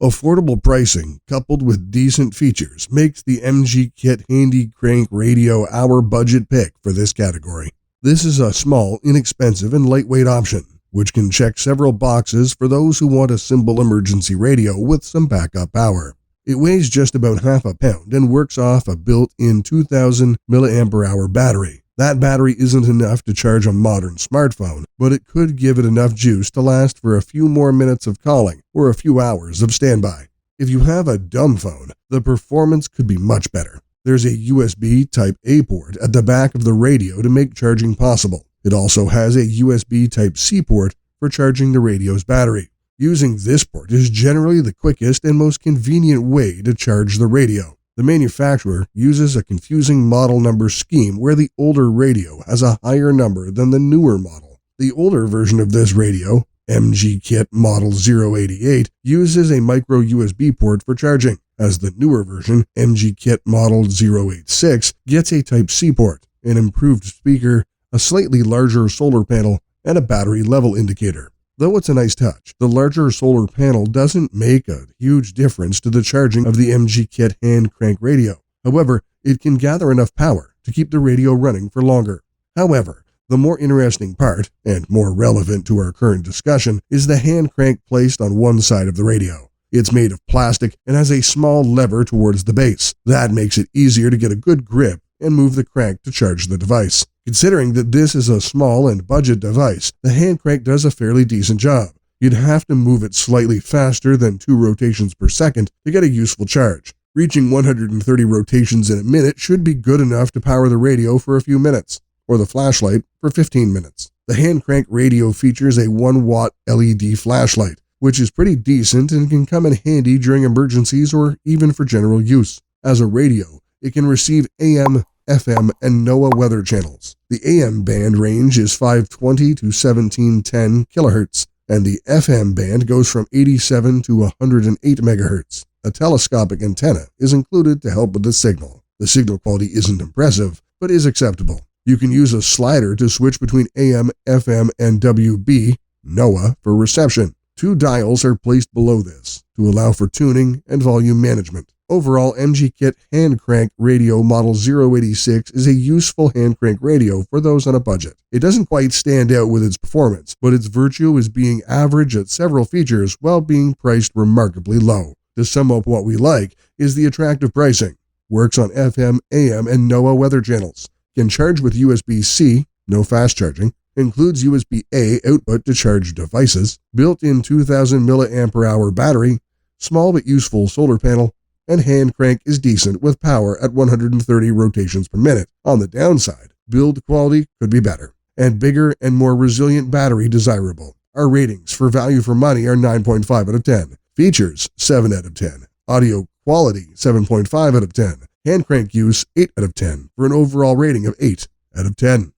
Affordable pricing, coupled with decent features, makes the Emgykit Hand Crank Radio our budget pick for this category. This is a small, inexpensive, and lightweight option, which can check several boxes for those who want a simple emergency radio with some backup power. It weighs just about half a pound and works off a built-in 2000 mAh battery. That battery isn't enough to charge a modern smartphone, but it could give it enough juice to last for a few more minutes of calling or a few hours of standby. If you have a dumb phone, the performance could be much better. There's a USB Type-A port at the back of the radio to make charging possible. It also has a USB Type-C port for charging the radio's battery. Using this port is generally the quickest and most convenient way to charge the radio. The manufacturer uses a confusing model number scheme where the older radio has a higher number than the newer model. The older version of this radio, Emgykit Model 088, uses a micro USB port for charging, as the newer version, Emgykit Model 086, gets a Type-C port, an improved speaker, a slightly larger solar panel, and a battery level indicator. Though it's a nice touch, the larger solar panel doesn't make a huge difference to the charging of the Emgykit Hand Crank Radio. However, it can gather enough power to keep the radio running for longer. However, the more interesting part, and more relevant to our current discussion, is the hand crank placed on one side of the radio. It's made of plastic and has a small lever towards the base. That makes it easier to get a good grip and move the crank to charge the device. Considering that this is a small and budget device, the hand crank does a fairly decent job. You'd have to move it slightly faster than 2 rotations per second to get a useful charge. Reaching 130 rotations in a minute should be good enough to power the radio for a few minutes, or the flashlight for 15 minutes. The hand crank radio features a 1-watt LED flashlight, which is pretty decent and can come in handy during emergencies or even for general use. As a radio, it can receive AM, FM, and NOAA weather channels. The AM band range is 520 to 1710 kHz, and the FM band goes from 87 to 108 MHz. A telescopic antenna is included to help with the signal. The signal quality isn't impressive, but is acceptable. You can use a slider to switch between AM, FM, and WB, NOAA, for reception. 2 dials are placed below this to allow for tuning and volume management. Overall, Emgykit Hand Crank Radio Model 086 is a useful hand crank radio for those on a budget. It doesn't quite stand out with its performance, but its virtue is being average at several features while being priced remarkably low. To sum up what we like is the attractive pricing. Works on FM, AM, and NOAA weather channels. Can charge with USB-C, no fast charging. Includes USB-A output to charge devices. Built-in 2000 mAh battery. Small but useful solar panel. And hand crank is decent with power at 130 rotations per minute. On the downside, build quality could be better, and bigger and more resilient battery desirable. Our ratings for value for money are 9.5 out of 10. Features, 7 out of 10. Audio quality, 7.5 out of 10. Hand crank use, 8 out of 10, for an overall rating of 8 out of 10.